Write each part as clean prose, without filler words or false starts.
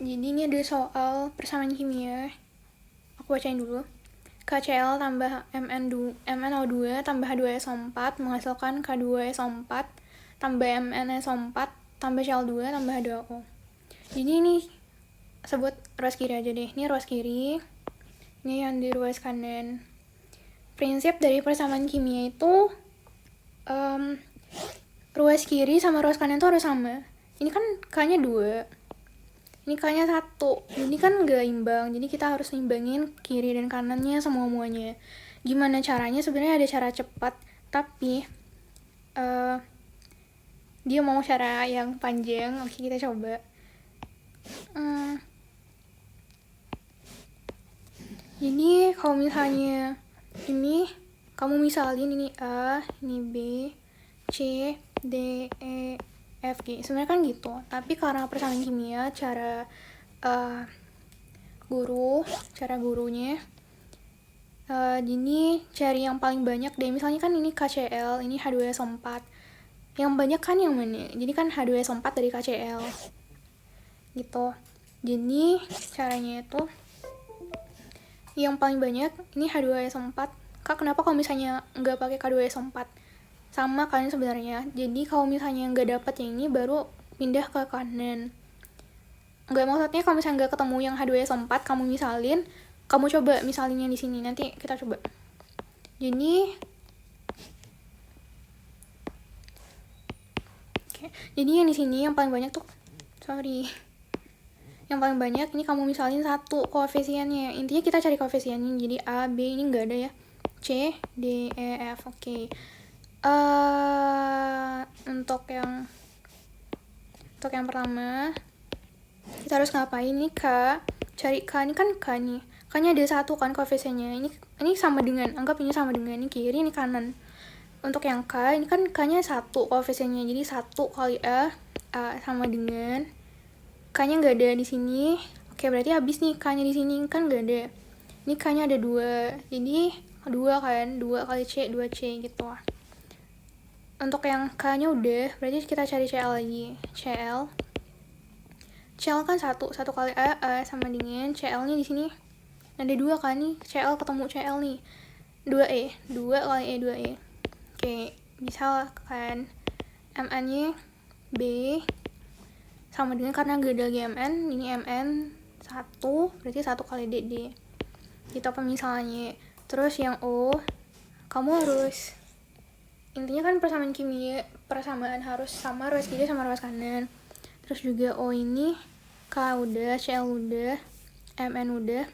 Jadi ini ada soal persamaan kimia. Aku bacain dulu. KCl tambah MnO2 tambah H2SO4 menghasilkan K2SO4 tambah MnSO4 tambah Cl2 tambah H2O. Jadi ini sebut ruas kiri aja deh. Ini ruas kiri, ini yang di ruas kanan. Prinsip dari persamaan kimia itu ruas kiri sama ruas kanan tuh harus sama. Ini kan K-nya 2, ini K-nya 1, ini kan gak imbang, jadi kita harus imbangin kiri dan kanannya semua-muanya. Gimana caranya? Sebenarnya ada cara cepat, tapi dia mau cara yang panjang. Oke, kita coba. Jadi kalau misalnya ini kamu misalin ini A, ini B, C, D, E, F, G. Sebenarnya kan gitu. Tapi karena persamaan kimia, cara gurunya jadi cari yang paling banyak deh. Misalnya kan ini KCl, ini H2SO4. Yang banyak kan yang mana? Jadi kan H2SO4 dari KCl. Gitu. Jadi caranya itu yang paling banyak ini H2SO4. Kak, kenapa kalau misalnya nggak pakai K2SO4? Sama kalian sebenarnya. Jadi kalau misalnya nggak dapet yang ini, baru pindah ke kanan. Nggak, maksudnya kalau misalnya nggak ketemu yang H2SO4, kamu misalin, kamu coba misalinnya di sini. Nanti kita coba. Jadi yang di sini yang paling banyak tuh, yang paling banyak ini kamu misalin 1 koefisiennya. Intinya kita cari koefisiennya. Jadi A, B ini nggak ada ya. C, D, E, F. Oke. Untuk yang pertama kita harus ngapain nih? Cari K. Ini kan K nih. K-nya ada 1 kan koefisiennya. Ini sama dengan, anggap ini sama dengan ini kiri, ini kanan. Untuk yang K, ini kan K-nya 1 koefisiennya. Jadi 1 kali A sama dengan K-nya nggak ada di sini. Oke, berarti habis nih K-nya di sini kan nggak ada. Ini K-nya ada 2. Jadi 2 kan, 2 kali C, 2C gitu. Untuk yang K-nya udah, berarti kita cari CL lagi. CL kan 1 kali A sama dengan CL-nya di sini. Ada 2 kan nih, CL ketemu CL nih. 2E, 2 kali E, 2E. Oke, bisa kan. MN-nya B sama dengan, karena gak ada lagi MN, ini MN 1, berarti 1 kali DD. Gitu pemisalannya. Terus yang O, kamu harus, intinya kan persamaan harus sama ruas kiri sama ruas kanan. Terus juga O ini K udah, CL udah, MN udah.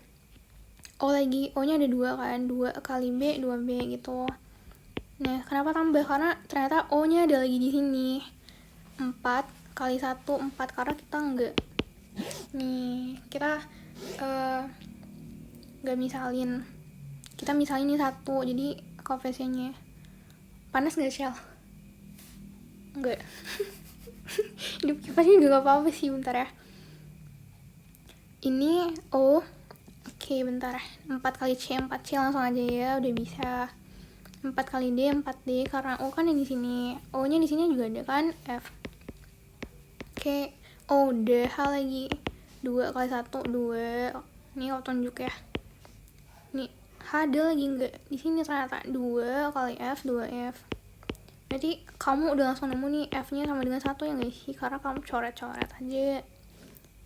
O lagi, O nya ada 2 kan, 2 kali B, 2B gitu. Nah, kenapa tambah? Karena ternyata O nya ada lagi di sini. 4 kali 1, 4, karena kita enggak nih, kita enggak misalin. Kita misalin ini 1, jadi koefisiennya. Panas gak, Shell? Enggak. Hidup kipasnya juga gak apa-apa sih, bentar ya. Ini O. Oke, bentar. 4 kali C, 4C langsung aja ya, udah bisa. 4 kali D, 4D, karena O kan yang di sini. O-nya di sini juga ada kan, F. Oke, O udah. H lagi. 2 kali 1, 2. Ini aku tunjuk ya. Nih, H ada lagi enggak? Di sini ternyata 2 kali F, 2F. Berarti kamu udah langsung nemu nih F-nya sama dengan 1 ya guys sih, karena kamu coret-coret aja.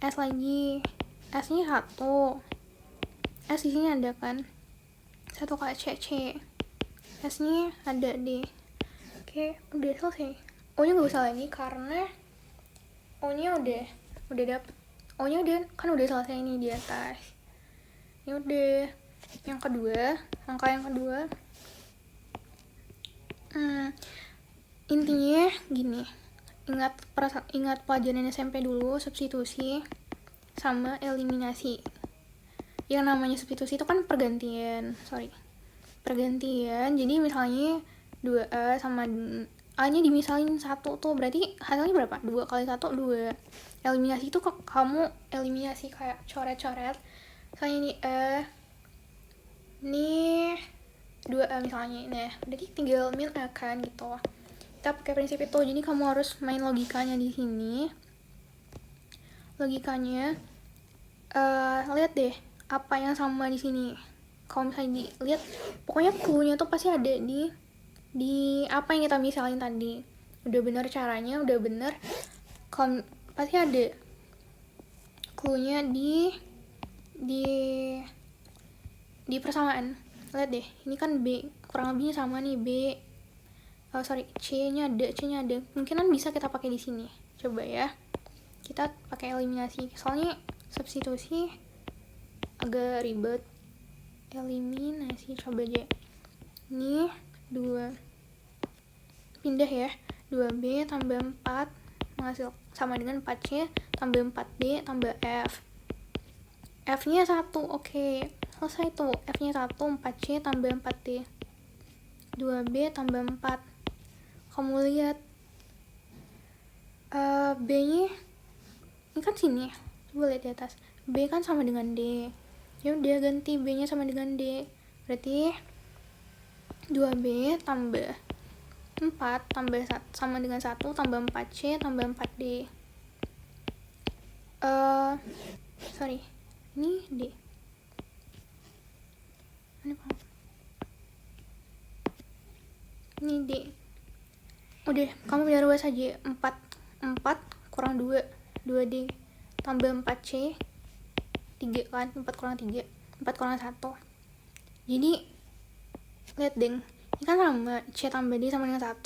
S lagi. S-nya 1. S di sini ada kan? 1 kali C. S-nya ada deh. Oke, udah selesai. O-nya gak usah lagi karena O-nya udah dapet. O-nya udah, kan udah selesai nih di atas. Ini udah. Yang kedua, angka yang kedua. Intinya gini. Ingat pelajaran SMP dulu, substitusi sama eliminasi. Yang namanya substitusi itu kan pergantian. Jadi misalnya 2A sama A-nya dimisalin 1 tuh, berarti hasilnya berapa? 2 kali 1, 2. Eliminasi itu kamu eliminasi kayak coret-coret. Misalnya ini A, ini 2A misalnya. Nah, berarti tinggal min A kan gitu. Kita pakai prinsip itu, jadi kamu harus main logikanya di sini. Logikanya Lihat deh apa yang sama di sini. Kalau misalnya dilihat, pokoknya clue-nya tuh pasti ada di apa yang kita misalin tadi. Udah bener caranya, udah bener, pasti ada clue-nya di persamaan. Lihat deh, ini kan B, kurang lebihnya sama nih, B. C-nya ada. Mungkinan bisa kita pakai di sini. Coba ya. Kita pakai eliminasi. Soalnya substitusi agak ribet. Eliminasi, coba aja. Ini 2. Pindah ya. 2B tambah 4 menghasil sama dengan 4C tambah 4D tambah F. F-nya 1. Oke. Selesai tuh. F-nya 1, 4C tambah 4D. 2B tambah 4. Kamu lihat B-nya ini kan sini. Coba lihat di atas. B kan sama dengan D. Ya udah ganti B-nya sama dengan D. Berarti 2B tambah 4 tambah 1 sama dengan 1 tambah 4C tambah 4D. Sorry. Ini D. Ini D. Udah, kamu biar ruas aja. 4 kurang 2 2D tambah 4C 3 kan, 4 kurang 3 4 kurang 1. Jadi lihat deng, ini kan sama C tambah D sama dengan 1.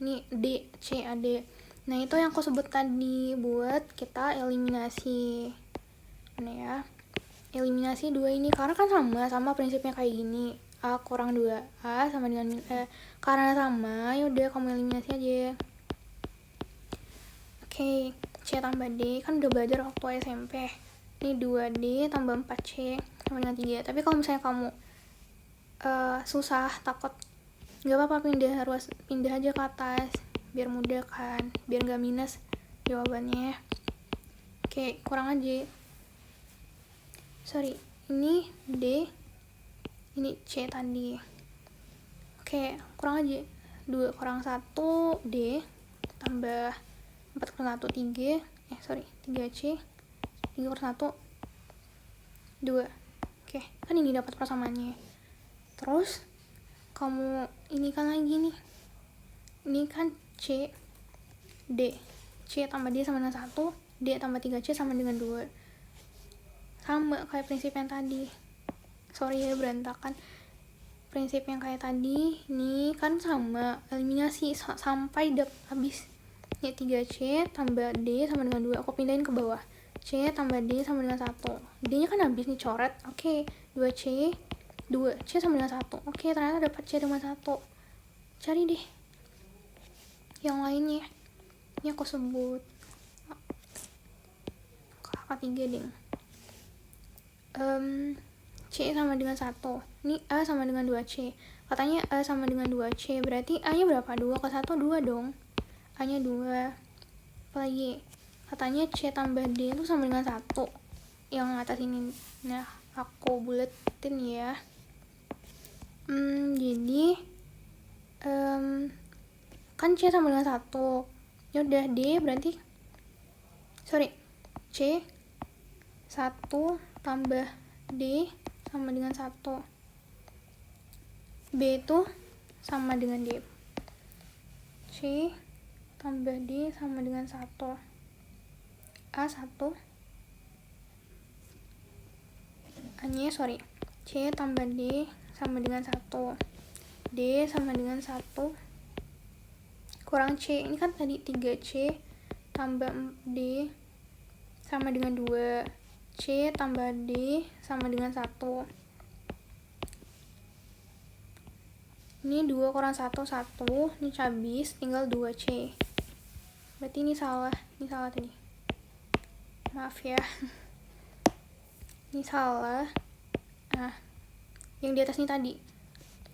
Ini D, C, AD. Nah itu yang aku sebut tadi buat kita eliminasi. Mana ya, eliminasi 2 ini karena kan sama prinsipnya kayak gini. A kurang 2A sama dengan karena sama, yaudah kamu eliminasi aja. Oke, C tambah D kan udah belajar waktu SMP. Ini 2D tambah 4C sama dengan 3. Tapi kalau misalnya kamu susah, takut, gak apa-apa, pindah aja ke atas biar mudah kan, biar gak minus jawabannya. Oke, kurang aja. Sorry, ini D, ini C tadi. Oke, kurang aja. 2 kurang 1 D tambah 4 kurang 1 3. 3C. 3 kurang 1 2. Oke, kan ini dapat persamaannya. Terus kamu ini kan lagi nih. Ini kan C D. C tambah D sama dengan 1, D tambah 3C sama dengan 2. Sama kayak prinsip yang tadi. Sorry ya berantakan. Prinsip yang kayak tadi ini kan sama, eliminasi sampai habis. Ya 3C tambah D sama dengan 2. Aku pindahin ke bawah. C tambah D sama dengan 1. D nya kan habis nih, coret. Oke, 2C 2C sama dengan 1. Oke, ternyata dapat C dengan 1. Cari deh yang lainnya. Ini aku sebut kakak 3 deh. C sama dengan 1. Ini A sama dengan 2C. Katanya A sama dengan 2C. Berarti A nya berapa? 2 ke 1 2 dong. A nya 2. Apalagi? Katanya C tambah D itu sama dengan 1. Yang atas ini. Nah, aku buletin ya. Jadi kan C sama dengan 1. Yaudah, D berarti C 1 tambah D sama dengan 1. B itu sama dengan D. C tambah D sama dengan 1. A 1. C tambah D sama dengan 1. D sama dengan 1 kurang C. Ini kan tadi 3C tambah D sama dengan 2. C tambah D sama dengan 1. Ini 2 kurang 1 1. Ini habis, tinggal 2C. Berarti ini salah tadi. Maaf ya. Ini salah. Nah, yang di atas ini tadi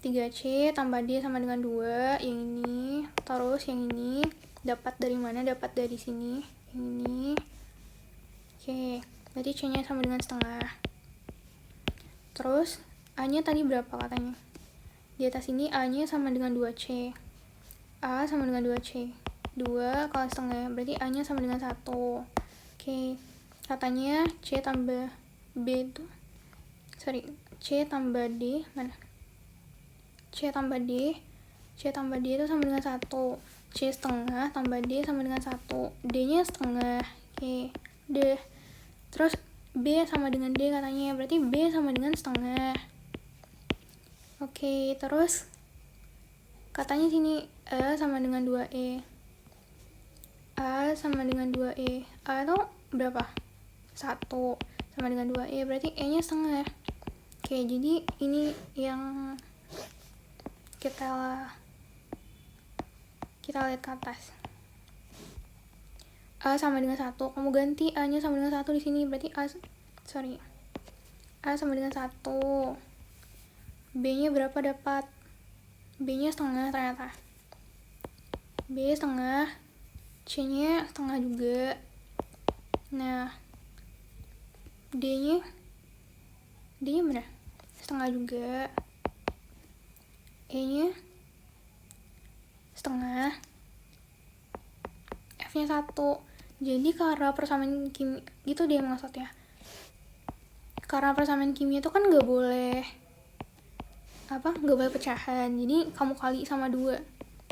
3C tambah D sama dengan 2. Yang ini, terus yang ini dapat dari mana? Dapat dari sini. Yang ini. Oke, berarti C nya sama dengan setengah. Terus A nya tadi berapa katanya? Di atas ini A nya sama dengan 2C. A sama dengan 2C. 2 kalau setengah, berarti A nya sama dengan 1. Oke, katanya C tambah B itu C tambah D, mana? C tambah D itu sama dengan 1. C setengah tambah D sama dengan 1. D-nya setengah. Oke, D. Terus B sama dengan D katanya, berarti B sama dengan setengah. Oke, terus katanya sini A sama dengan 2E. A sama dengan 2E. A itu berapa? 1 sama dengan 2E, berarti E-nya setengah. Oke, jadi ini yang kita lihat ke atas. A sama dengan 1. Kamu ganti A-nya sama dengan 1 di sini, berarti A sama dengan 1. B-nya berapa dapat? B-nya setengah ternyata. B setengah, C-nya setengah juga. Nah, D-nya mana? Setengah juga. E-nya setengah. F-nya 1. Jadi karena persamaan kimia gitu dia maksudnya. Karena persamaan kimia itu kan nggak boleh pecahan. Jadi kamu kali sama 2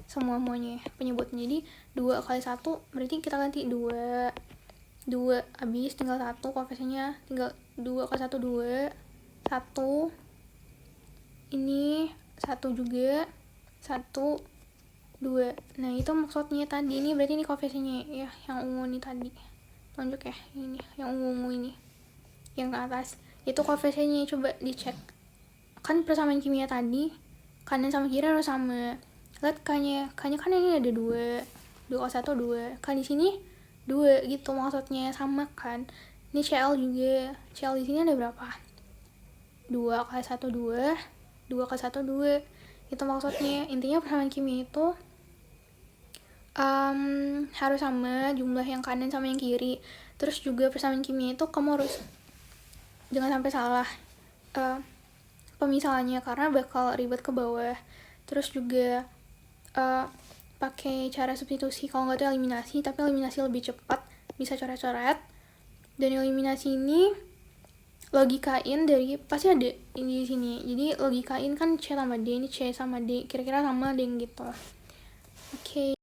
semuanya penyebutnya. Jadi 2 kali 1 berarti kita ganti 2 habis tinggal 1 koefisiennya, tinggal 2 kali 1 2. 1 ini 1 juga, 1 2. Nah itu maksudnya tadi. Ini berarti ini koefisiennya ya, yang ungu ini tadi tunjuk ya, ini yang ungu ini yang ke atas itu koefisiennya. Coba dicek, kan persamaan kimia tadi kanan sama kiri harus sama. Lihat kanya kan ini ada 2 kali 1 2, kan di sini 2 gitu maksudnya, sama kan. Ini Cl juga, Cl di sini ada berapa? 2 kali 1 2, 2 kali 1 2. Itu maksudnya. Intinya persamaan kimia itu harus sama jumlah yang kanan sama yang kiri. Terus juga persamaan kimia itu kamu harus jangan sampai salah pemisahannya, karena bakal ribet ke bawah. Terus juga pakai cara substitusi, kalau nggak itu eliminasi, tapi eliminasi lebih cepat, bisa coret-coret. Dan eliminasi ini logikain dari pasti ada ini di sini. Jadi logikain kan C tambah D, ini C sama D kira-kira sama D gitu. Oke.